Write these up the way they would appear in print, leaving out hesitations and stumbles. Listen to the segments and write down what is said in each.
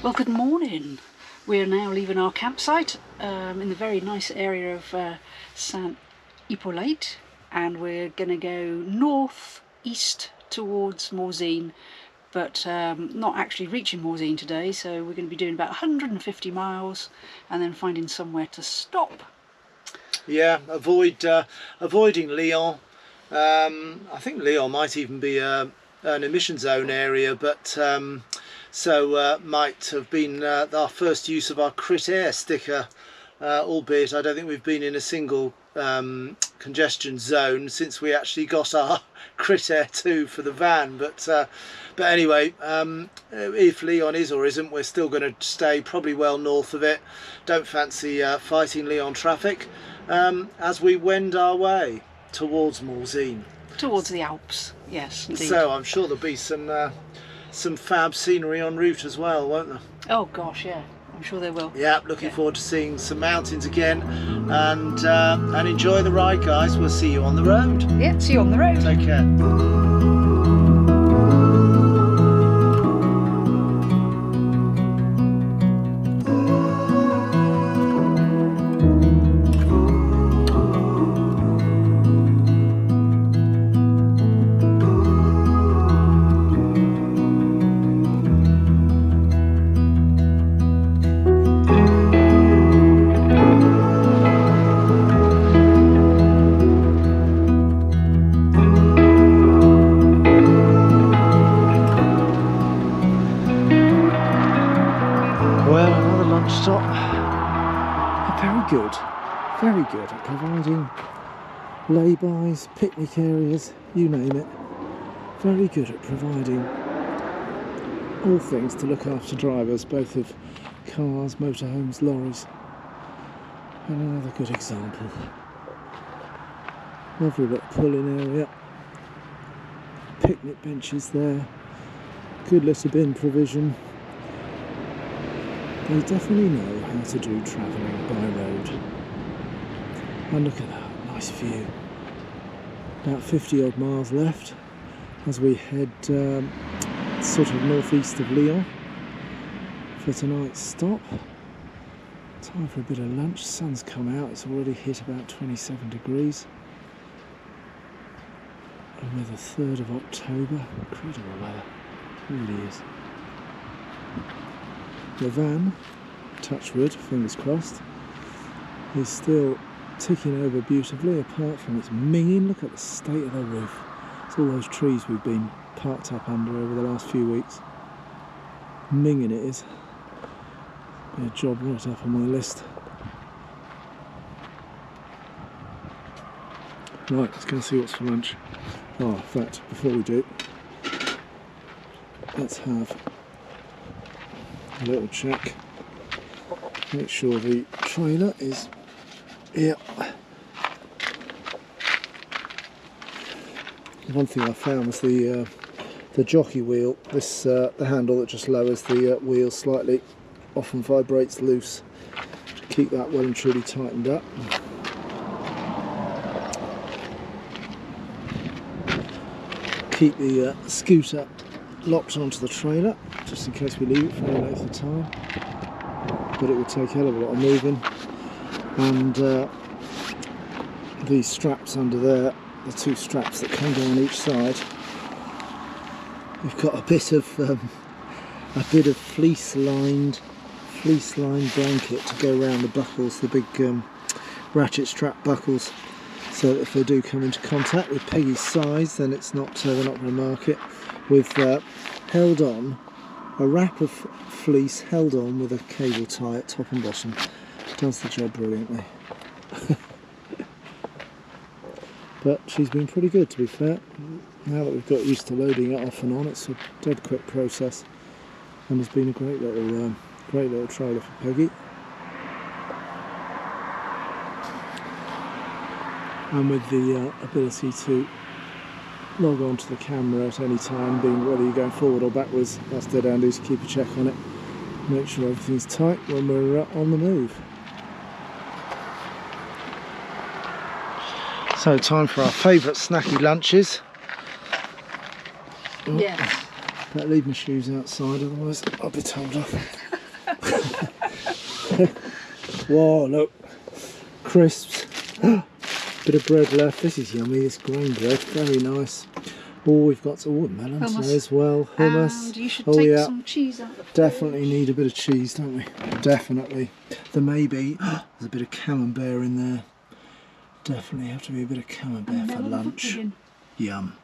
Well, good morning. We're now leaving our campsite in the very nice area of Saint Hippolyte, and we're going to go north east towards Morzine, but not actually reaching Morzine today, so we're going to be doing about 150 miles and then finding somewhere to stop. Yeah, avoiding Lyon. I think Lyon might even be an emission zone area, but might have been our first use of our Crit Air sticker, albeit I don't think we've been in a single congestion zone since we actually got our Crit Air 2 for the van. But anyway, if Lyon is or isn't, we're still going to stay probably well north of it. Don't fancy fighting Lyon traffic as we wend our way towards Morzine. Towards the Alps, yes, indeed. So I'm sure there'll be some fab scenery en route as well, won't there? Oh gosh, yeah, I'm sure they will. Yeah, looking forward to seeing some mountains again, and enjoy the ride, guys. We'll see you on the road. Yeah, see you on the road. Take care. Very good at providing lay-bys, picnic areas, you name it. Very good at providing all things to look after drivers, both of cars, motorhomes, lorries. And another good example. Lovely little pulling area. Picnic benches there. Good litter bin provision. They definitely know how to do travelling by road. And look at that, nice view. About 50 odd miles left as we head sort of northeast of Lyon for tonight's stop. Time for a bit of lunch. Sun's come out, it's already hit about 27 degrees. And we're the 3rd of October. Incredible weather, it really is. The van, touch wood, fingers crossed, is still ticking over beautifully, apart from its minging. Look at the state of the roof. It's all those trees we've been parked up under over the last few weeks. Minging it is. Be a job right up on my list. Right, let's go and see what's for lunch. Oh, in fact, before we do, let's have a little check. Make sure the trailer is here. One thing I found was the jockey wheel. This the handle that just lowers the wheel slightly often vibrates loose. To keep that well and truly tightened up. Keep the scooter locked onto the trailer just in case we leave it for any length of time. But it would take a hell of a lot of moving. And these straps under there, the two straps that come down each side, we've got a bit of fleece-lined blanket to go around the buckles, the big ratchet strap buckles, so that if they do come into contact with Peggy's size, then it's not they're not going to mark it. We've held on a wrap of fleece held on with a cable tie at top and bottom. Does the job brilliantly. But she's been pretty good, to be fair. Now that we've got used to loading it off and on, it's a dead quick process, and has been a great little trailer for Peggy. And with the ability to log on to the camera at any time, being whether you're going forward or backwards, that's dead handy to keep a check on it. Make sure everything's tight when we're on the move. So time for our favourite snacky lunches. Yes. Better leave my shoes outside, otherwise I'll be told off. Whoa, look, crisps. Bit of bread left. This is yummy. This grain bread, very nice. Oh, we've got some watermelons there as well. Hummus. And you should take some cheese out of the fridge. Definitely need a bit of cheese, don't we? Definitely. There may be. There's a bit of camembert in there. Definitely have to be a bit of camembert for lunch. Yum.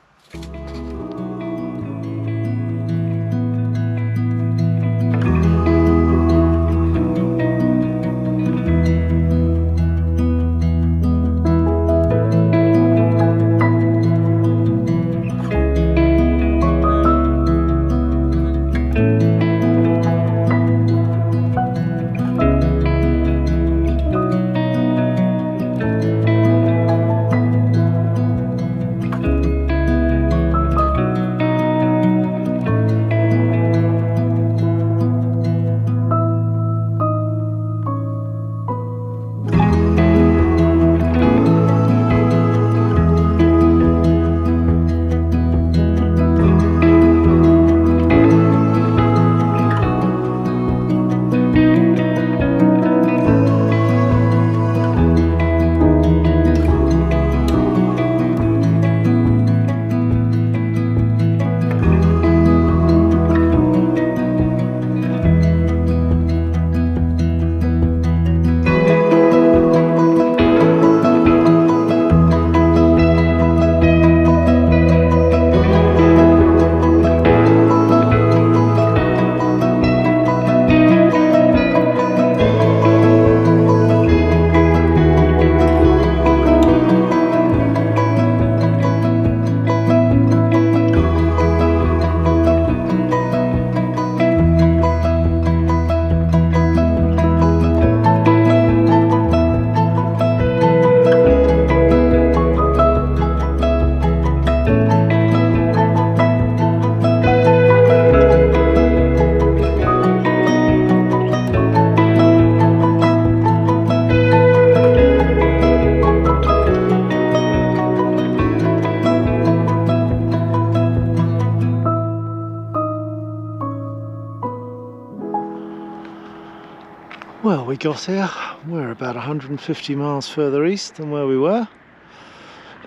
Well, we got here. We're about 150 miles further east than where we were.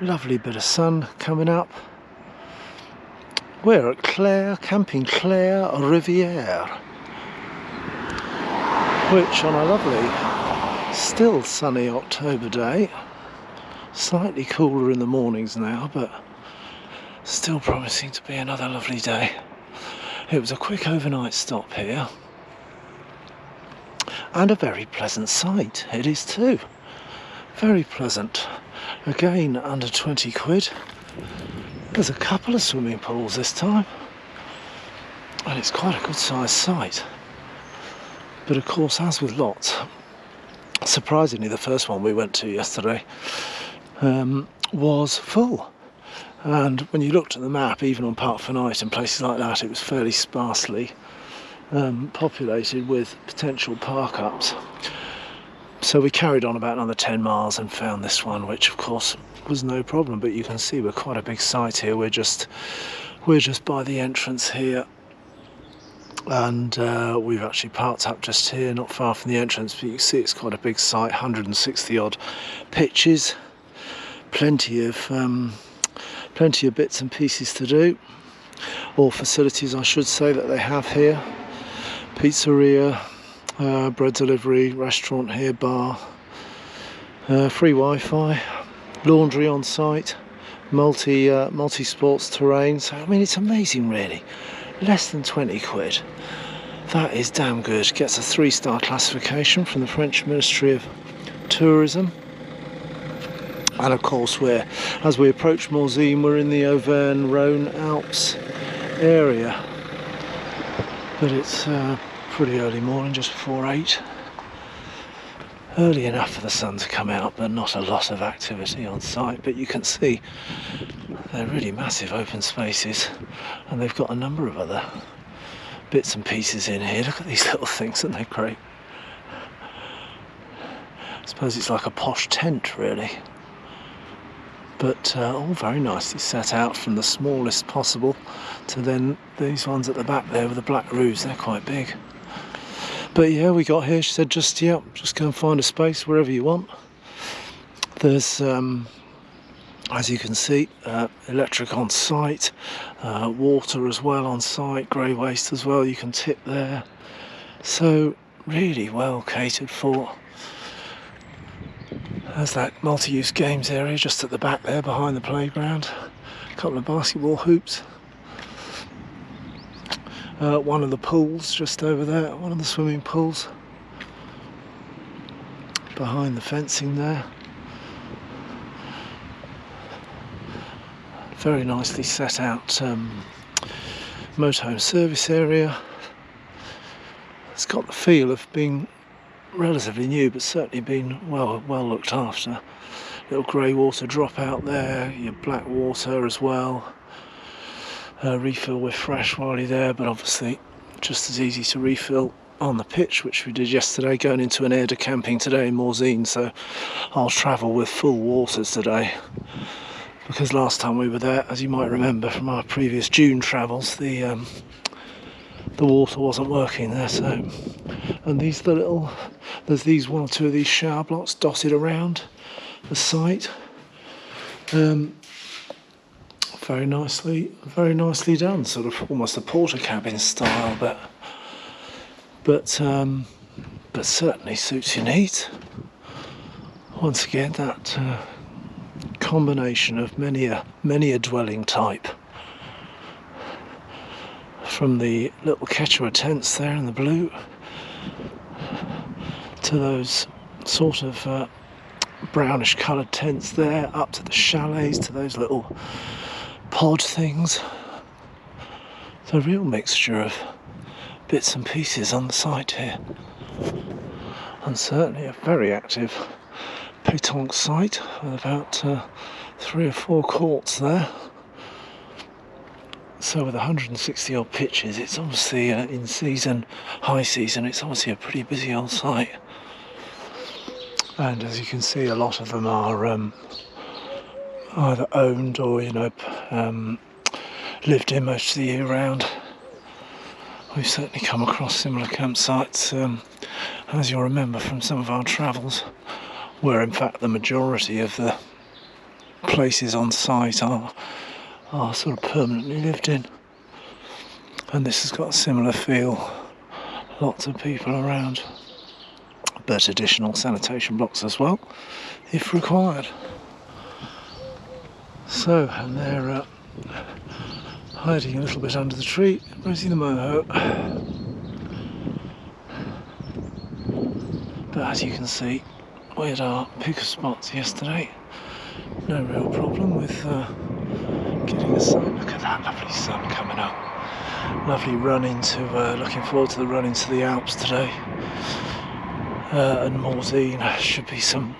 Lovely bit of sun coming up. We're at Camping Claire Riviere, which on a lovely, still sunny October day, slightly cooler in the mornings now, but still promising to be another lovely day. It was a quick overnight stop here. And a very pleasant sight it is too. Very pleasant. Again, under 20 quid. There's a couple of swimming pools this time. And it's quite a good sized site. But of course, as with lots, surprisingly the first one we went to yesterday was full. And when you looked at the map, even on Park for Night and places like that, it was fairly sparsely populated with potential park-ups. So we carried on about another 10 miles and found this one, which of course was no problem, but you can see we're quite a big site here. We're just by the entrance here, and we've actually parked up just here, not far from the entrance, but you can see it's quite a big site, 160 odd pitches, plenty of bits and pieces to do, or facilities I should say, that they have here. Pizzeria, bread delivery, restaurant here, bar, free Wi-Fi, laundry on site, multi-sports terrain. So I mean, it's amazing really. Less than 20 quid. That is damn good. Gets a 3-star classification from the French Ministry of Tourism. And of course, as we approach Morzine, we're in the Auvergne-Rhône Alps area. But it's pretty early morning, just before 8. Early enough for the sun to come out, but not a lot of activity on site. But you can see they're really massive open spaces, and they've got a number of other bits and pieces in here. Look at these little things, aren't they great? I suppose it's like a posh tent really. But all very nicely set out, from the smallest possible to then these ones at the back there with the black roofs. They're quite big. But yeah, we got here, she said just go and find a space wherever you want. There's as you can see, electric on site, water as well on site, grey waste as well, you can tip there. So really well catered for. There's that multi-use games area just at the back there behind the playground. A couple of basketball hoops. One of the pools just over there, one of the swimming pools. Behind the fencing there. Very nicely set out motorhome service area. It's got the feel of being relatively new, but certainly been well looked after. Little grey water drop out there, your black water as well. Refill with fresh while you're there, but obviously just as easy to refill on the pitch, which we did yesterday, going into an air de camping today in Morzine, so I'll travel with full waters today. Because last time we were there, as you might remember from our previous June travels, the water wasn't working there. So, and these are the little, there's these one or two of these shower blocks dotted around the site. Very nicely done. Sort of almost a porter cabin style, but certainly suits your needs. Once again, that. Combination of many a dwelling type, from the little Quechua tents there in the blue to those sort of brownish coloured tents there, up to the chalets, to those little pod things. It's a real mixture of bits and pieces on the site here, and certainly a very active pétanque site with about 3 or 4 courts there. So with 160 odd pitches, it's obviously in season, high season, it's obviously a pretty busy old site. And as you can see, a lot of them are either owned or lived in most of the year round. We've certainly come across similar campsites, as you'll remember from some of our travels, where in fact the majority of the places on site are sort of permanently lived in. And this has got a similar feel, lots of people around, but additional sanitation blocks as well if required. So, and they're hiding a little bit under the tree, raising the moho. But as you can see, we had our pick of spots yesterday. No real problem with getting the sun. Look at that lovely sun coming up. Lovely run into, looking forward to the run into the Alps today. And Morzine, should be some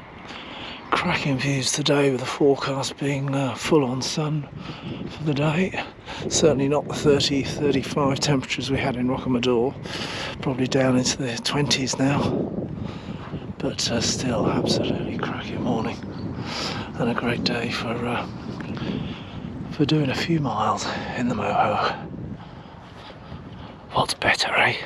cracking views today, with the forecast being full on sun for the day. Certainly not the 30-35 temperatures we had in Rocamadour, probably down into the 20s now. But still absolutely cracking morning, and a great day for doing a few miles in the moho. What's better, eh?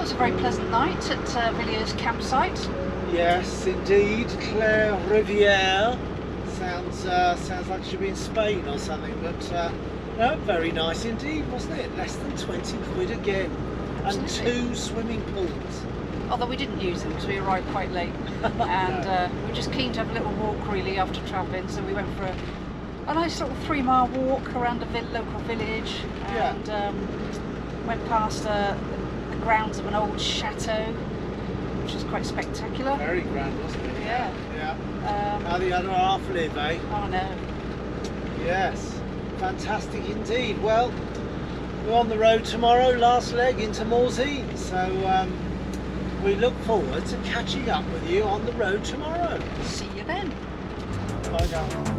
Well, it's a very pleasant night at Vilieu's campsite. Yes, indeed. Claire Riviere. Sounds like it should be in Spain or something, but no, very nice indeed, wasn't it? Less than 20 quid again. And Absolutely. 2 swimming pools. Although we didn't use them because we arrived quite late. And we were just keen to have a little walk really after travelling, so we went for a nice little 3-mile walk around a local village and went past the grounds of an old chateau, which is quite spectacular. Very grand, wasn't it? Yeah. How the other half live, eh? Oh no. Yes, fantastic indeed. Well, we're on the road tomorrow, last leg into Morzine, so we look forward to catching up with you on the road tomorrow. See you then. Bye now.